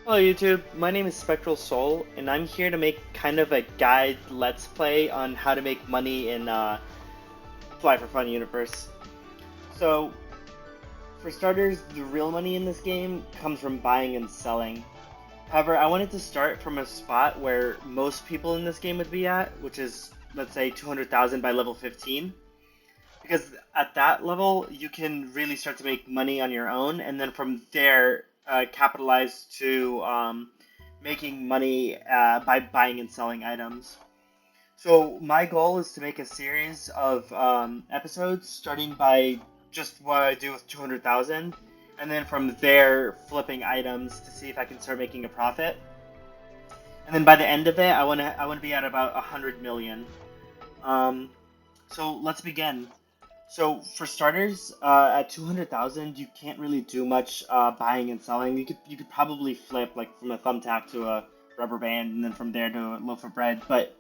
Hello YouTube, my name is Spectral Soul, and I'm here to make kind of a guide let's play on how to make money in Fly for Fun universe. So, for starters, the real money in this game comes from buying and selling. However, I wanted to start from a spot where most people in this game would be at, which is, let's say, 200,000 by level 15. Because at that level, you can really start to make money on your own, and then from there, capitalize to making money by buying and selling items. So my goal is to make a series of episodes, starting by just what I do with 200,000, and then from there, flipping items to see if I can start making a profit. And then by the end of it, I want to be at about 100 million. Um, so let's begin. So for starters, at 200,000, you can't really do much buying and selling. You could probably flip like from a thumbtack to a rubber band, and then from there to a loaf of bread. But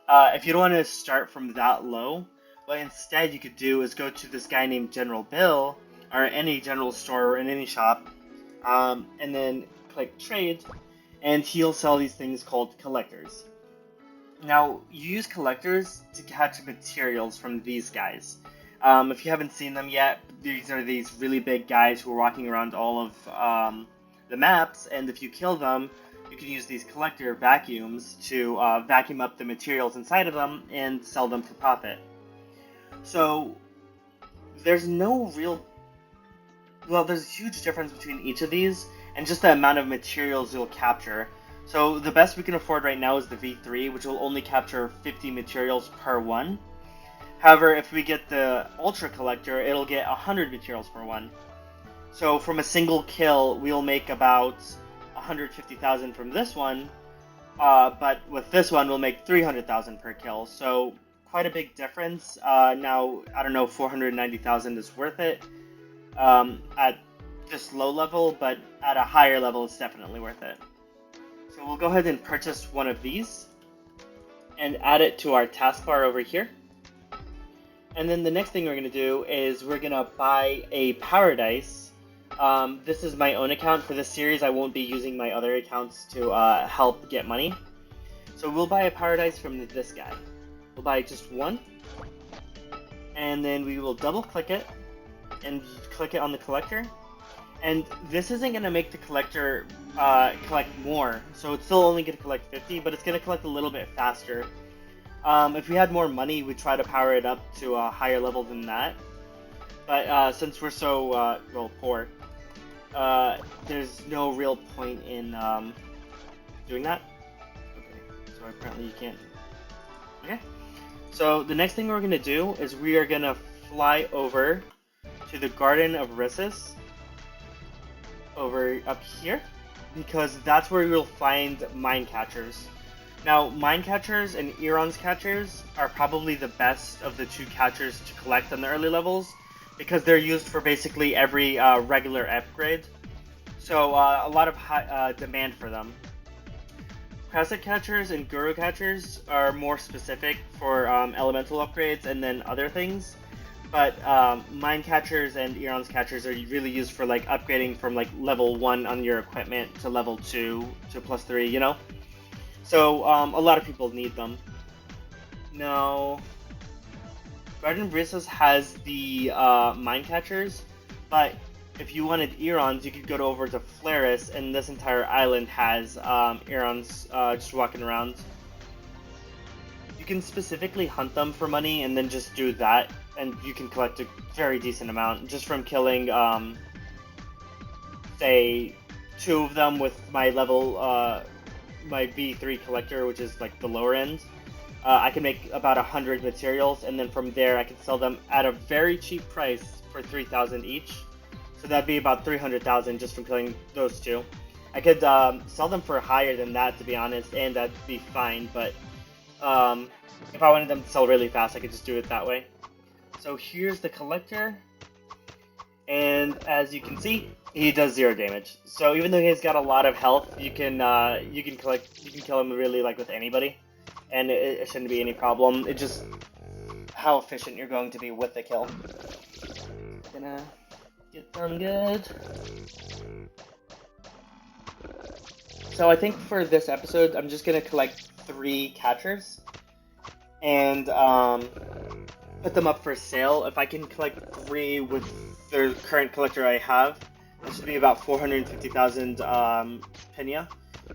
if you don't want to start from that low, what instead you could do is go to this guy named General Bill, or any general store or in any shop, and then click trade, and he'll sell these things called collectors. Now, you use collectors to catch materials from these guys. If you haven't seen them yet, these are these really big guys who are walking around all of the maps, and if you kill them, you can use these collector vacuums to vacuum up the materials inside of them and sell them for profit. So, there's no real... Well, there's a huge difference between each of these, and just the amount of materials you'll capture. So the best we can afford right now is the V3, which will only capture 50 materials per one. However, if we get the Ultra Collector, it'll get 100 materials per one. So from a single kill, we'll make about 150,000 from this one, but with this one, we'll make 300,000 per kill. So quite a big difference. Now, I don't know if 490,000 is worth it at this low level, but at a higher level, it's definitely worth it. So we'll go ahead and purchase one of these and add it to our taskbar over here. And then the next thing we're going to do is we're going to buy a power dice. This is my own account for this series. I won't be using my other accounts to help get money. So we'll buy a power dice from this guy. We'll buy just one. And then we will double click it and click it on the collector. And this isn't going to make the collector collect more, so it's still only going to collect 50, but it's going to collect a little bit faster. If we had more money, we'd try to power it up to a higher level than that. But since we're so, well, poor, there's no real point in doing that. Okay, so apparently you can't. Okay, so the next thing we're going to do is we are going to fly over to the Garden of Rissus, over up here, because that's where you'll find mine catchers. Now, mine catchers and Eron's catchers are probably the best of the two catchers to collect on the early levels, because they're used for basically every regular upgrade, so a lot of high, demand for them. Crescent catchers and Guru catchers are more specific for elemental upgrades and then other things. But mine catchers and Eron's catchers are really used for like upgrading from like level 1 on your equipment to level 2 to +3, you know? So a lot of people need them. Now, Garden of Rissus has the mine catchers, but if you wanted Erons, you could go over to Flaris, and this entire island has Erons just walking around. You can specifically hunt them for money and then just do that, and you can collect a very decent amount just from killing, say, 2 of them with my level, my V3 collector, which is like the lower end. I can make about 100 materials, and then from there I can sell them at a very cheap price for 3,000 each. So that'd be about 300,000 just from killing those 2. I could sell them for higher than that, to be honest, and that'd be fine, but if I wanted them to sell really fast, I could just do it that way. So here's the collector, and as you can see, he does 0 damage. So even though he's got a lot of health, you can kill him really like with anybody, and it shouldn't be any problem. It's just how efficient you're going to be with the kill. Gonna get done good. So I think for this episode, I'm just gonna collect 3 catchers and put them up for sale. If I can collect 3 with the current collector I have, that should be about 450,000 pinya,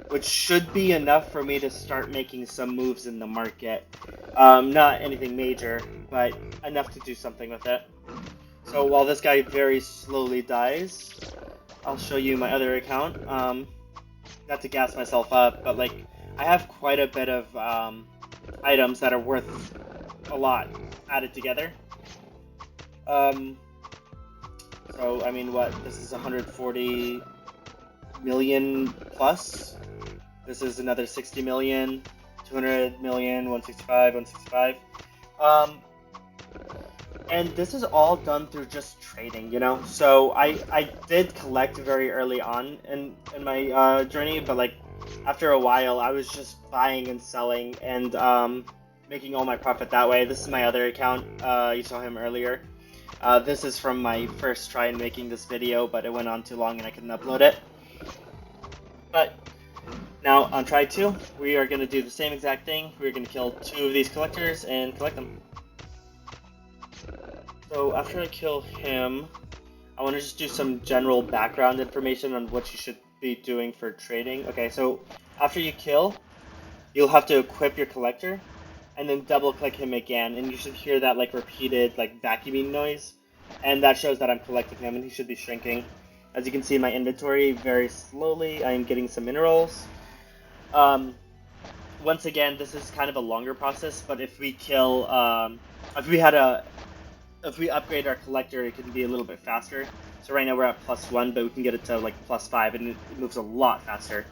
which should be enough for me to start making some moves in the market. Not anything major, but enough to do something with it. So while this guy very slowly dies, I'll show you my other account. Not to gas myself up, but like I have quite a bit of items that are worth a lot added together. So I mean, what, this is 140 million plus. This is another 60 million, 200 million, 165, 165. And this is all done through just trading, you know? So I did collect very early on in my journey, but like after a while I was just buying and selling and making all my profit that way. This is my other account, you saw him earlier. This is from my first try in making this video, but it went on too long and I couldn't upload it. But now on try 2, we are going to do the same exact thing. We're going to kill 2 of these collectors and collect them. So after I kill him, I want to just do some general background information on what you should be doing for trading. Okay, so after you kill, you'll have to equip your collector, and then double click him again, and you should hear that like repeated like vacuuming noise, and that shows that I'm collecting him, and he should be shrinking. As you can see in my inventory, very slowly I am getting some minerals. Once again, this is kind of a longer process, but if we kill, if we upgrade our collector, it can be a little bit faster. So right now we're at +1, but we can get it to like +5, and it moves a lot faster.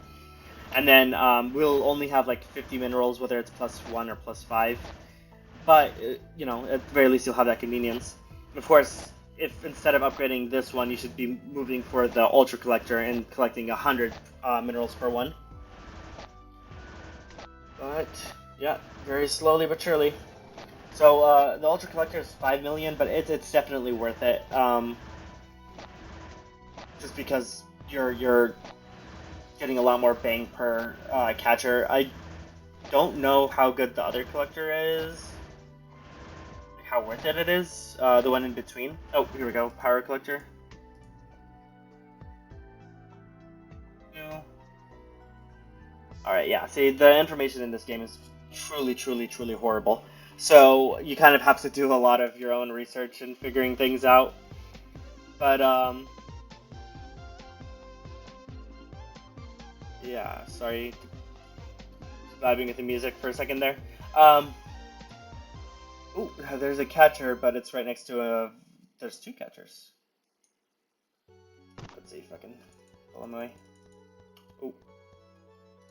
And then we'll only have like 50 minerals, whether it's +1 or +5. But, you know, at the very least you'll have that convenience. Of course, if instead of upgrading this one, you should be moving for the Ultra Collector and collecting 100 minerals per one. But, yeah, very slowly but surely. So the Ultra Collector is 5 million, but it's definitely worth it. Just because you're getting a lot more bang per catcher. I don't know how good the other collector is, like how worth it is. The one in between. Oh, here we go. Power Collector. Alright, yeah. See, the information in this game is truly, truly, truly horrible. So you kind of have to do a lot of your own research and figuring things out. But yeah, sorry, vibing with the music for a second there. Ooh, there's a catcher, but it's right next to a. There's 2 catchers. Let's see if I can pull them away. Ooh.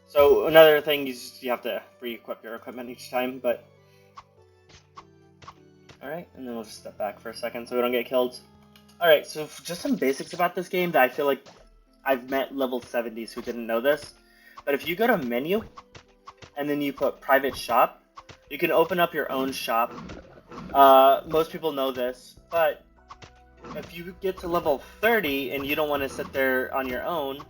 So another thing is you have to re-equip your equipment each time, but. Alright, and then we'll just step back for a second so we don't get killed. Alright, so just some basics about this game that I feel like I've met level 70s who didn't know this. But if you go to menu, and then you put private shop, you can open up your own shop. Most people know this, but if you get to level 30 and you don't want to sit there on your own,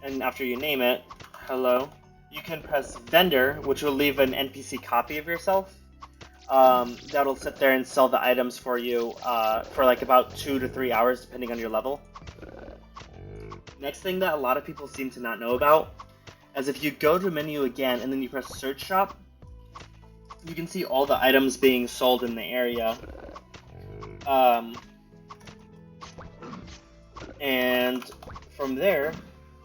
and after you name it, hello, you can press vendor, which will leave an NPC copy of yourself. That'll sit there and sell the items for you for like about 2 to 3 hours depending on your level. Next thing that a lot of people seem to not know about is if you go to menu again and then you press search shop, you can see all the items being sold in the area. And from there,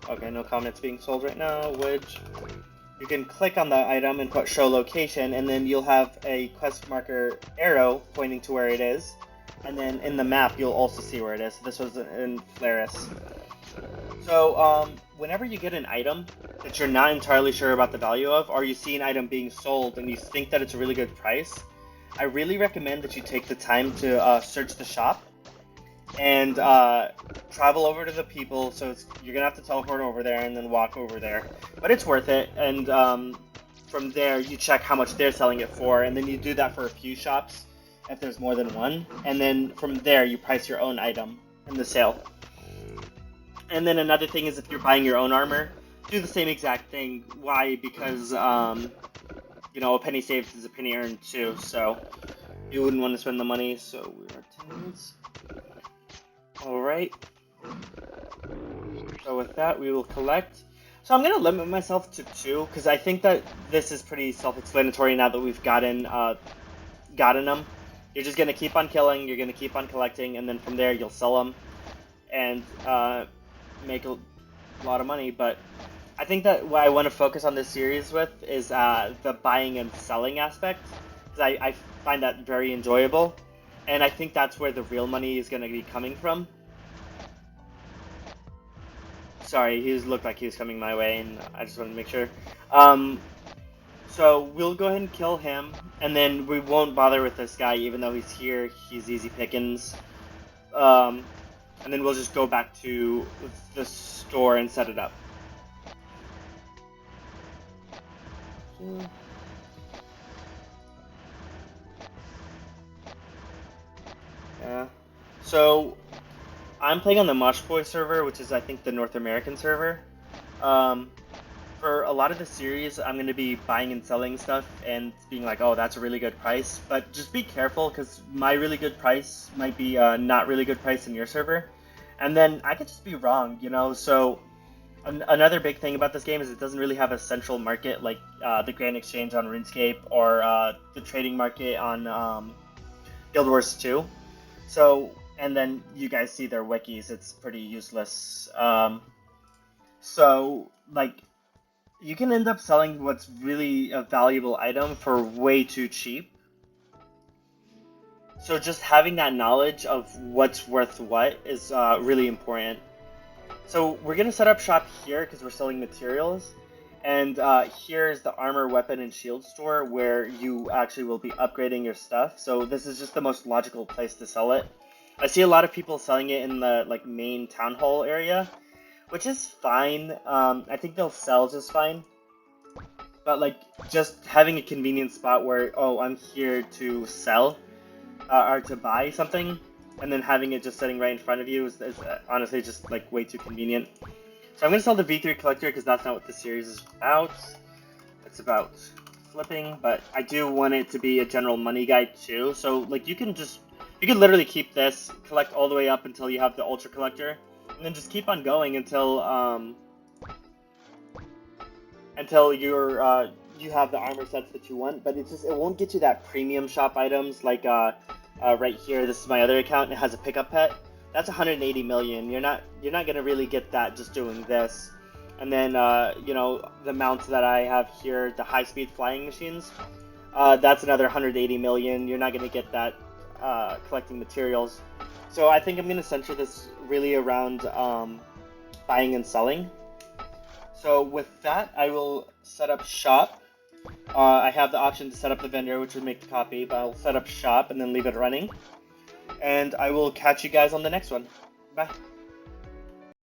okay, no comments being sold right now, which you can click on the item and put show location, and then you'll have a quest marker arrow pointing to where it is, and then in the map you'll also see where it is. This was in Flaris. So whenever you get an item that you're not entirely sure about the value of, or you see an item being sold and you think that it's a really good price, I really recommend that you take the time to search the shop and travel over to the people. So you're gonna have to teleport over there and then walk over there, but it's worth it. And from there you check how much they're selling it for, and then you do that for a few shops if there's more than one, and then from there you price your own item in the sale. And then another thing is if you're buying your own armor, do the same exact thing. Why? Because you know, a penny saved is a penny earned too. So you wouldn't want to spend the money. So we are 10 minutes. All right. So with that, we will collect. So I'm gonna limit myself to 2 because I think that this is pretty self-explanatory now that we've gotten them. You're just gonna keep on killing. You're gonna keep on collecting, and then from there you'll sell them and make a lot of money. But I think that what I want to focus on this series with is the buying and selling aspect, because I find that very enjoyable, and I think that's where the real money is going to be coming from. Sorry, he looked like he was coming my way, and I just wanted to make sure. So we'll go ahead and kill him, and then we won't bother with this guy, even though he's here. He's easy pickings. And then we'll just go back to the store and set it up. Yeah. So I'm playing on the Mosh Boy server, which is I think the North American server. For a lot of the series, I'm going to be buying and selling stuff and being like, oh, that's a really good price. But just be careful, because my really good price might be not really good price in your server. And then I could just be wrong, you know? So another big thing about this game is it doesn't really have a central market like the Grand Exchange on RuneScape or the trading market on Guild Wars 2. So, and then you guys see their wikis, it's pretty useless. So, like, you can end up selling what's really a valuable item for way too cheap. So just having that knowledge of what's worth what is really important. So we're going to set up shop here because we're selling materials. And here's the armor, weapon, and shield store where you actually will be upgrading your stuff. So this is just the most logical place to sell it. I see a lot of people selling it in the like main town hall area, which is fine. I think they'll sell just fine. But like just having a convenient spot where, oh, I'm here to sell or to buy something, and then having it just sitting right in front of you is honestly just like way too convenient. So I'm going to sell the V3 collector because that's not what this series is about. It's about flipping, but I do want it to be a general money guide too. So like you can literally keep this, collect all the way up until you have the ultra collector, and then just keep on going until you have the armor sets that you want. But it won't get you that premium shop items like right here. This is my other account. It has a pickup pet. That's 180 million. You're not gonna really get that just doing this. And then you know, the mounts that I have here, the high-speed flying machines. That's another 180 million. You're not gonna get that collecting materials. So I think I'm gonna center this really around buying and selling. So with that, I will set up shop. I have the option to set up the vendor, which would make the copy, but I'll set up shop and then leave it running. And I will catch you guys on the next one. Bye.